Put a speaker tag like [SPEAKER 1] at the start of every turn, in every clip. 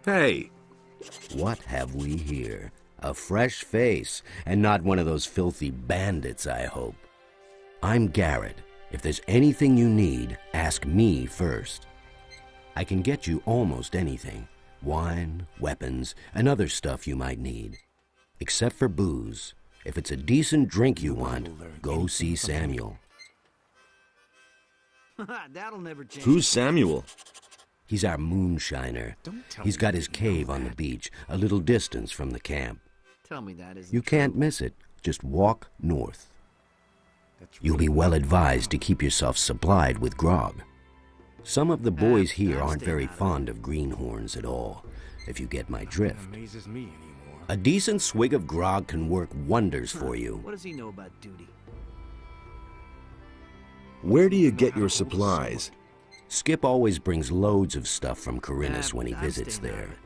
[SPEAKER 1] Hey!
[SPEAKER 2] What have we here? A fresh face, and not one of those filthy bandits, I hope. I'm Garett. If there's anything you need, ask me first. I can get you almost anything. Wine, weapons, and other stuff you might need. Except for booze. If it's a decent drink you want, go see Samuel.
[SPEAKER 3] That'll never change.
[SPEAKER 1] Who's Samuel?
[SPEAKER 2] He's our moonshiner. He's got his cave on the beach, a little distance from the camp.
[SPEAKER 3] Tell me that isn't
[SPEAKER 2] You can't
[SPEAKER 3] true.
[SPEAKER 2] miss it. Just walk north. You'll be well advised to keep yourself supplied with grog. Some of the boys here aren't very fond of greenhorns at all, if you get my drift.
[SPEAKER 4] Amazes me anymore.
[SPEAKER 2] A decent swig of grog can work wonders for you.
[SPEAKER 3] What does he know about duty?
[SPEAKER 1] Where do you get your supplies?
[SPEAKER 2] Skip always brings loads of stuff from Corinus when he
[SPEAKER 3] I'm
[SPEAKER 2] visits
[SPEAKER 3] staying out
[SPEAKER 2] there.
[SPEAKER 3] of it.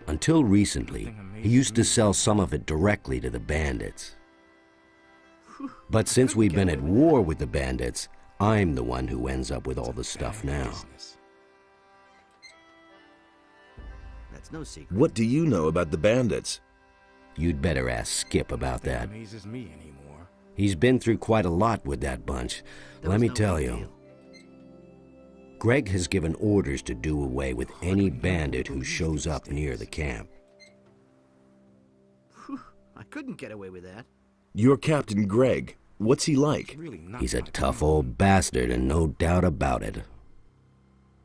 [SPEAKER 2] Until recently, he used to sell some of it directly to the bandits. But since we've been at war with the bandits, I'm the one who ends up with all the stuff now.
[SPEAKER 3] That's no secret.
[SPEAKER 1] What do you know about the bandits?
[SPEAKER 2] You'd better ask Skip about that.
[SPEAKER 4] Amazes me anymore.
[SPEAKER 2] He's been through quite a lot with that bunch.
[SPEAKER 3] That
[SPEAKER 2] Let
[SPEAKER 3] was
[SPEAKER 2] me
[SPEAKER 3] no
[SPEAKER 2] tell
[SPEAKER 3] big
[SPEAKER 2] you.
[SPEAKER 3] deal.
[SPEAKER 2] Greg has given orders to do away with any bandit who shows up near the camp.
[SPEAKER 3] I couldn't get away with that.
[SPEAKER 1] You're Captain Greg. What's he like?
[SPEAKER 4] Really not
[SPEAKER 2] He's a
[SPEAKER 4] my
[SPEAKER 2] tough
[SPEAKER 4] thing.
[SPEAKER 2] old bastard, and no doubt about it.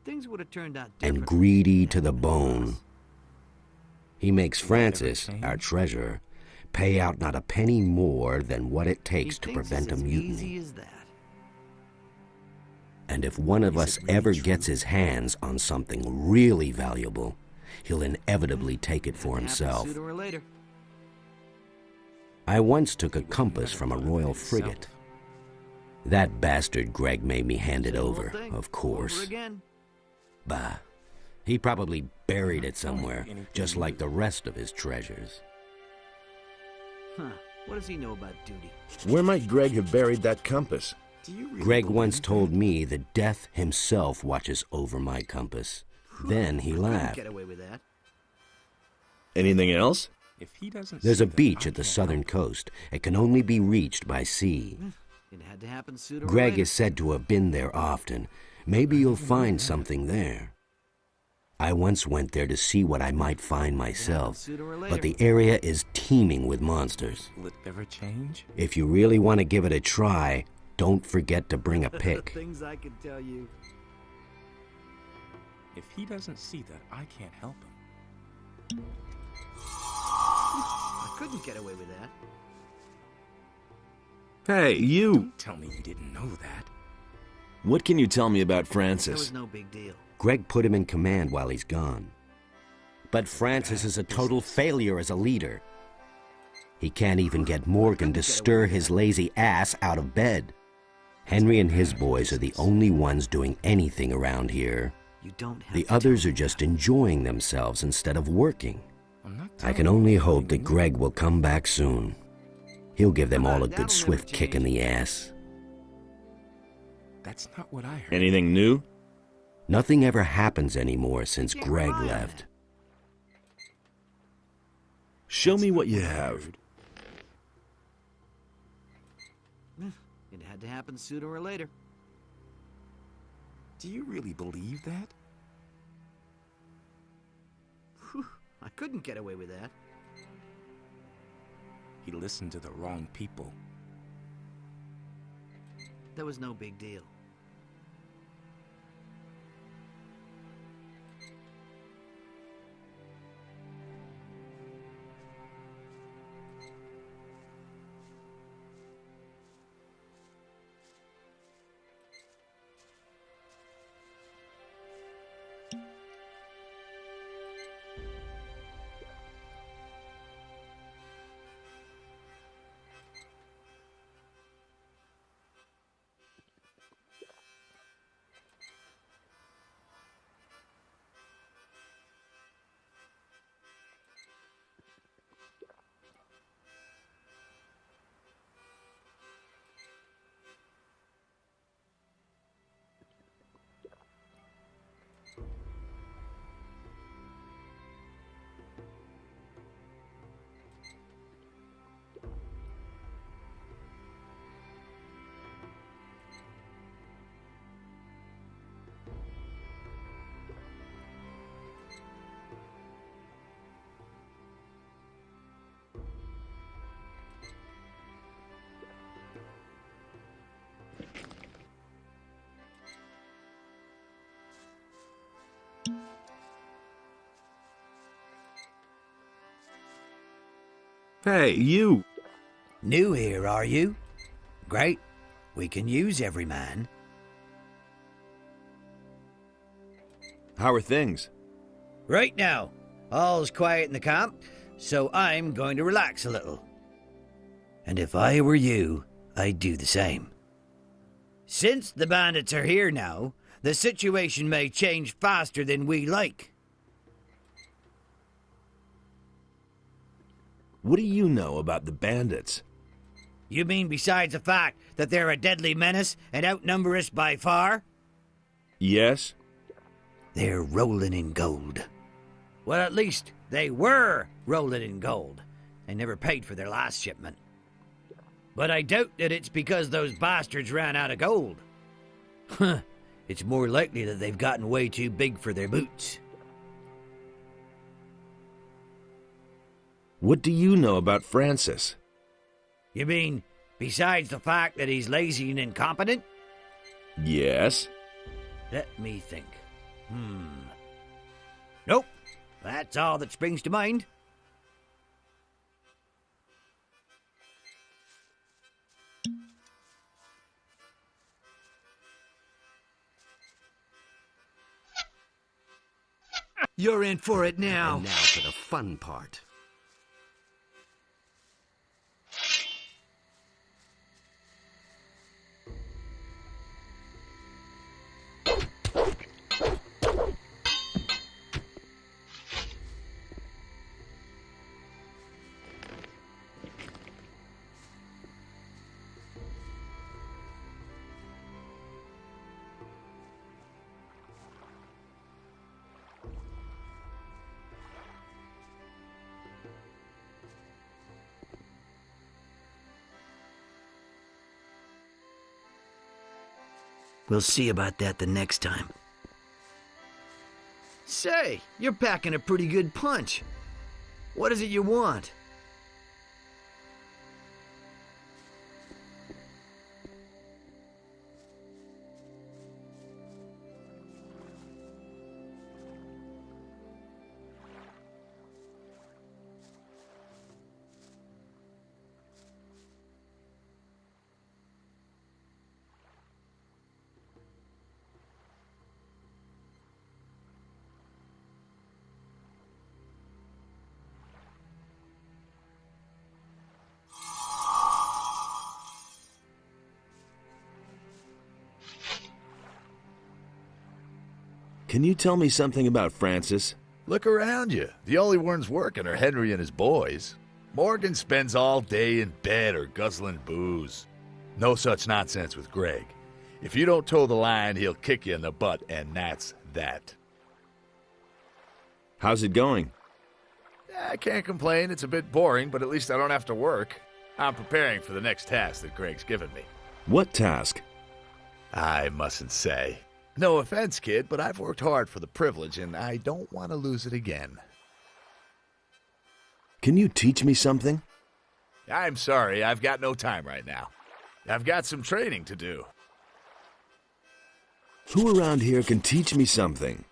[SPEAKER 3] Things would have turned out
[SPEAKER 2] And
[SPEAKER 3] different.
[SPEAKER 2] greedy to the bone. He makes Francis, our treasurer, pay out not a penny more than what it takes to prevent a
[SPEAKER 3] Easy
[SPEAKER 2] mutiny.
[SPEAKER 3] as that.
[SPEAKER 2] And if one of us ever gets his hands on something really valuable, he'll inevitably take it for
[SPEAKER 3] Happens
[SPEAKER 2] himself.
[SPEAKER 3] Sooner or later.
[SPEAKER 2] I once took a compass from a royal frigate. That bastard Greg made me hand it
[SPEAKER 3] Same old
[SPEAKER 2] over,
[SPEAKER 3] thing,
[SPEAKER 2] of course.
[SPEAKER 3] Over again.
[SPEAKER 2] Bah. He probably buried it somewhere, just like the rest of his treasures.
[SPEAKER 3] Huh. What does he know about duty?
[SPEAKER 1] Where might Greg have buried that compass?
[SPEAKER 4] Do you really
[SPEAKER 2] Greg
[SPEAKER 4] believe
[SPEAKER 2] once
[SPEAKER 4] that?
[SPEAKER 2] told me that death himself watches over my compass. Then he
[SPEAKER 3] Couldn't
[SPEAKER 2] laughed.
[SPEAKER 3] get away with that.
[SPEAKER 1] Anything else?
[SPEAKER 4] If he doesn't
[SPEAKER 2] There's
[SPEAKER 4] see
[SPEAKER 2] a
[SPEAKER 4] that,
[SPEAKER 2] beach
[SPEAKER 4] I
[SPEAKER 2] at the
[SPEAKER 4] can't
[SPEAKER 2] southern
[SPEAKER 4] help
[SPEAKER 2] coast. It can only be reached by sea.
[SPEAKER 3] It had to happen sooner or
[SPEAKER 2] Greg
[SPEAKER 3] later.
[SPEAKER 2] is said to have been there often. Maybe you'll find something there. I once went there to see what I might find myself,
[SPEAKER 3] Sooner or later.
[SPEAKER 2] but the area is teeming with monsters.
[SPEAKER 4] Will it ever change?
[SPEAKER 2] If you really want to give it a try, don't forget to bring a
[SPEAKER 3] The
[SPEAKER 2] pick.
[SPEAKER 3] things I could tell you.
[SPEAKER 4] If he doesn't see that, I can't help him.
[SPEAKER 3] I couldn't get away with that.
[SPEAKER 1] Hey, you!
[SPEAKER 4] Don't tell me you didn't know that.
[SPEAKER 1] What can you tell me about
[SPEAKER 3] That
[SPEAKER 1] Francis?
[SPEAKER 3] was no big deal.
[SPEAKER 2] Greg put him in command while he's gone. But Francis is a total failure as a leader. He can't even get Morgan to stir his lazy ass out of bed. Henry and his boys are the only ones doing anything around here.
[SPEAKER 3] You don't have
[SPEAKER 2] The
[SPEAKER 3] to
[SPEAKER 2] others
[SPEAKER 3] tell
[SPEAKER 2] are
[SPEAKER 3] me
[SPEAKER 2] just
[SPEAKER 3] that.
[SPEAKER 2] enjoying themselves instead of working.
[SPEAKER 4] I'm not
[SPEAKER 2] I
[SPEAKER 4] telling
[SPEAKER 2] can
[SPEAKER 4] you
[SPEAKER 2] only
[SPEAKER 4] anything
[SPEAKER 2] hope that
[SPEAKER 4] new.
[SPEAKER 2] Greg will come back soon. He'll give them all a
[SPEAKER 3] That'll
[SPEAKER 2] good
[SPEAKER 3] never
[SPEAKER 2] swift kick in the ass.
[SPEAKER 4] That's not what I heard.
[SPEAKER 1] Anything new?
[SPEAKER 2] Nothing ever happens anymore since
[SPEAKER 3] can't
[SPEAKER 2] Greg
[SPEAKER 3] rely on
[SPEAKER 2] left.
[SPEAKER 1] Show me what you have.
[SPEAKER 3] It had to happen sooner or later.
[SPEAKER 4] Do you really believe that?
[SPEAKER 3] I couldn't get away with that.
[SPEAKER 4] He listened to the wrong people.
[SPEAKER 3] That was no big deal.
[SPEAKER 1] Hey, you!
[SPEAKER 5] New here, are you? Great. We can use every man.
[SPEAKER 1] How are things?
[SPEAKER 5] Right now, all's quiet in the camp, so I'm going to relax a little. And if I were you, I'd do the same. Since the bandits are here now, the situation may change faster than we like.
[SPEAKER 1] What do you know about the bandits?
[SPEAKER 5] You mean besides the fact that they're a deadly menace and outnumber us by far?
[SPEAKER 1] Yes?
[SPEAKER 5] They're rolling in gold. Well, at least they were rolling in gold. They never paid for their last shipment. But I doubt that it's because those bastards ran out of gold. Huh. It's more likely that they've gotten way too big for their boots.
[SPEAKER 1] What do you know about Francis?
[SPEAKER 5] You mean, besides the fact that he's lazy and incompetent?
[SPEAKER 1] Yes?
[SPEAKER 5] Let me think. Nope. That's all that springs to mind. You're in for it now.
[SPEAKER 2] And now for the fun part.
[SPEAKER 5] We'll see about that the next time. Say, you're packing a pretty good punch. What is it you want?
[SPEAKER 1] Can you tell me something about Francis?
[SPEAKER 6] Look around you. The only ones working are Henry and his boys. Morgan spends all day in bed or guzzling booze. No such nonsense with Greg. If you don't toe the line, he'll kick you in the butt, and that's that.
[SPEAKER 1] How's it going?
[SPEAKER 6] I can't complain. It's a bit boring, but at least I don't have to work. I'm preparing for the next task that Greg's given me.
[SPEAKER 1] What task?
[SPEAKER 6] I mustn't say. No offense, kid, but I've worked hard for the privilege, and I don't want to lose it again.
[SPEAKER 1] Can you teach me something?
[SPEAKER 6] I'm sorry, I've got no time right now. I've got some training to do.
[SPEAKER 1] Who around here can teach me something?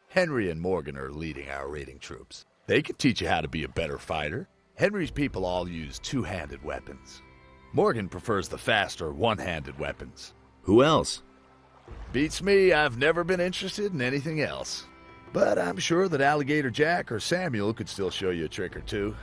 [SPEAKER 6] Henry and Morgan are leading our raiding troops. They can teach you how to be a better fighter. Henry's people all use two-handed weapons. Morgan prefers the faster one-handed weapons.
[SPEAKER 1] Who else?
[SPEAKER 6] Beats me, I've never been interested in anything else. But I'm sure that Alligator Jack or Samuel could still show you a trick or two.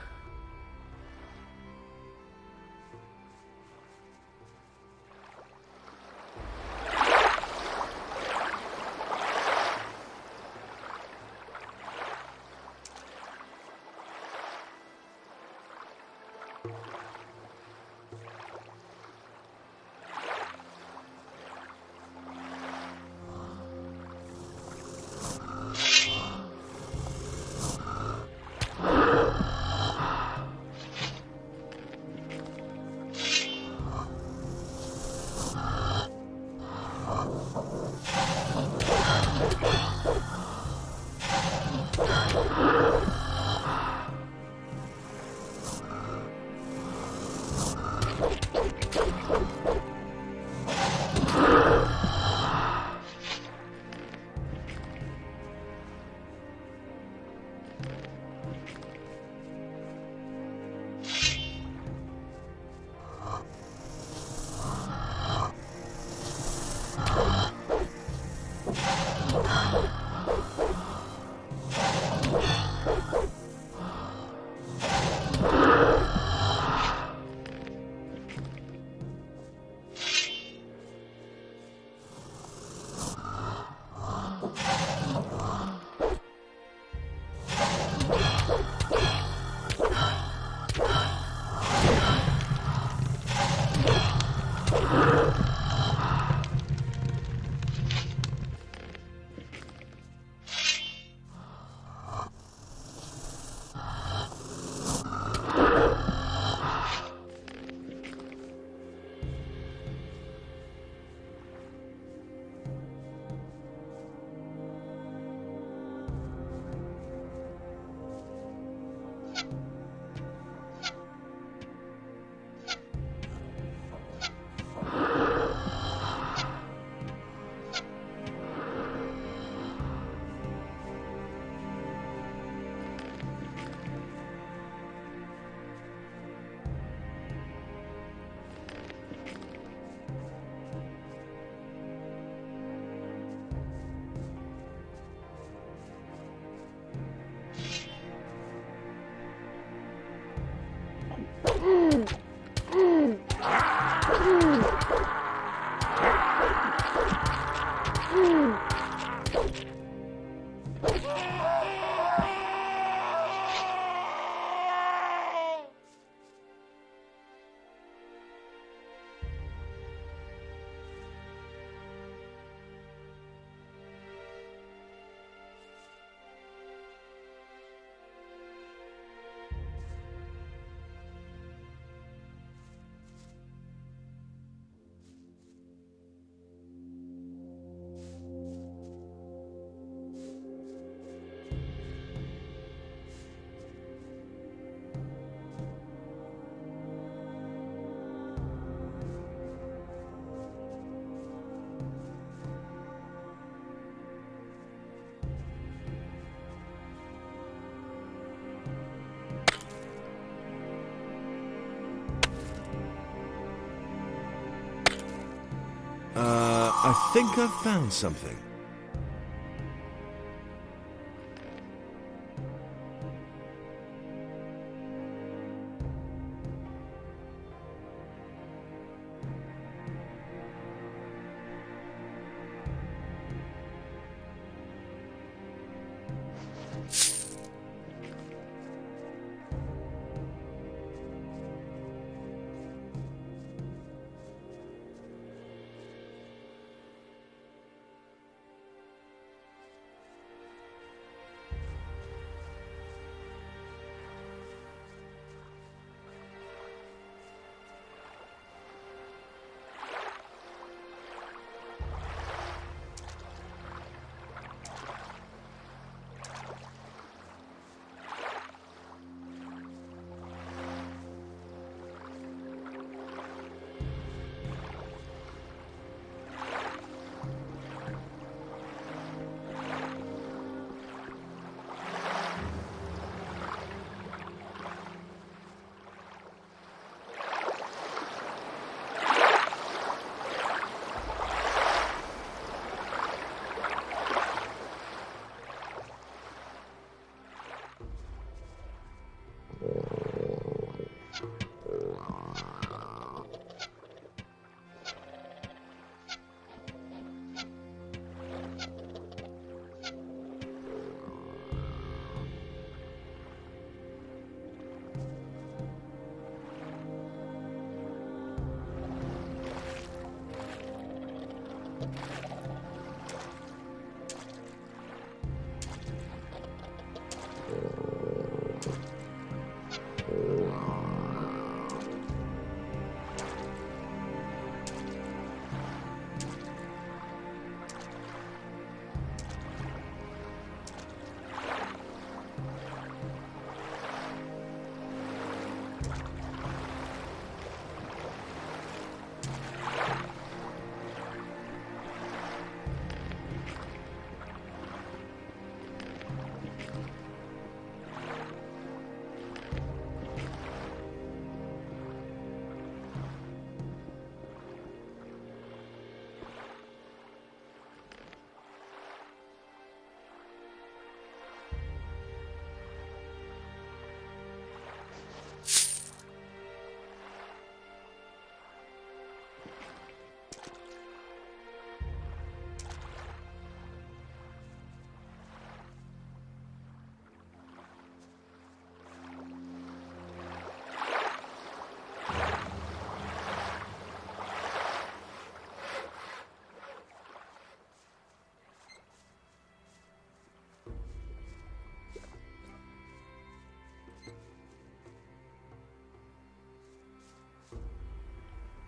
[SPEAKER 1] I think I've found something.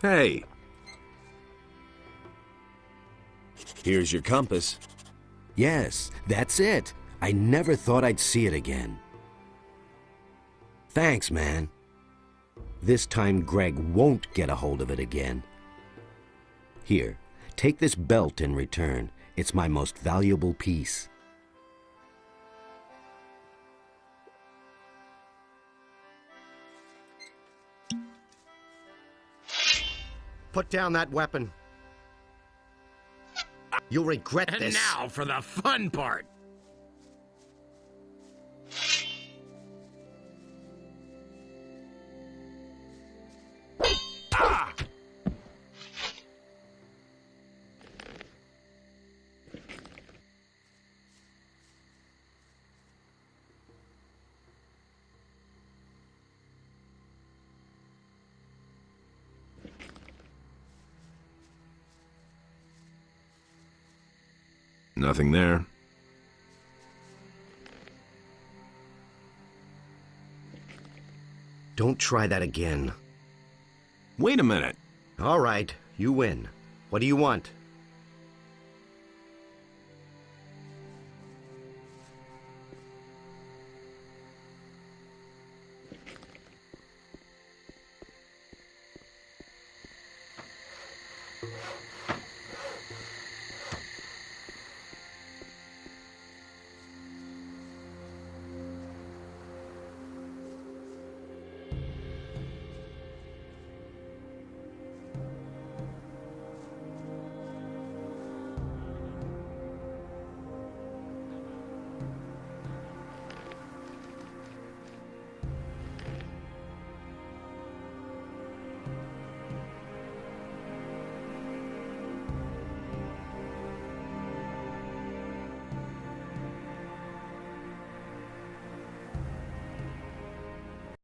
[SPEAKER 1] Hey. Here's your compass.
[SPEAKER 2] Yes, that's it. I never thought I'd see it again. Thanks, man. This time Greg won't get a hold of it again. Here, take this belt in return. It's my most valuable piece.
[SPEAKER 7] Put down that weapon. You'll regret this.
[SPEAKER 8] And now for the fun part.
[SPEAKER 9] Nothing there.
[SPEAKER 7] Don't try that again.
[SPEAKER 9] Wait a minute.
[SPEAKER 7] All right, you win. What do you want?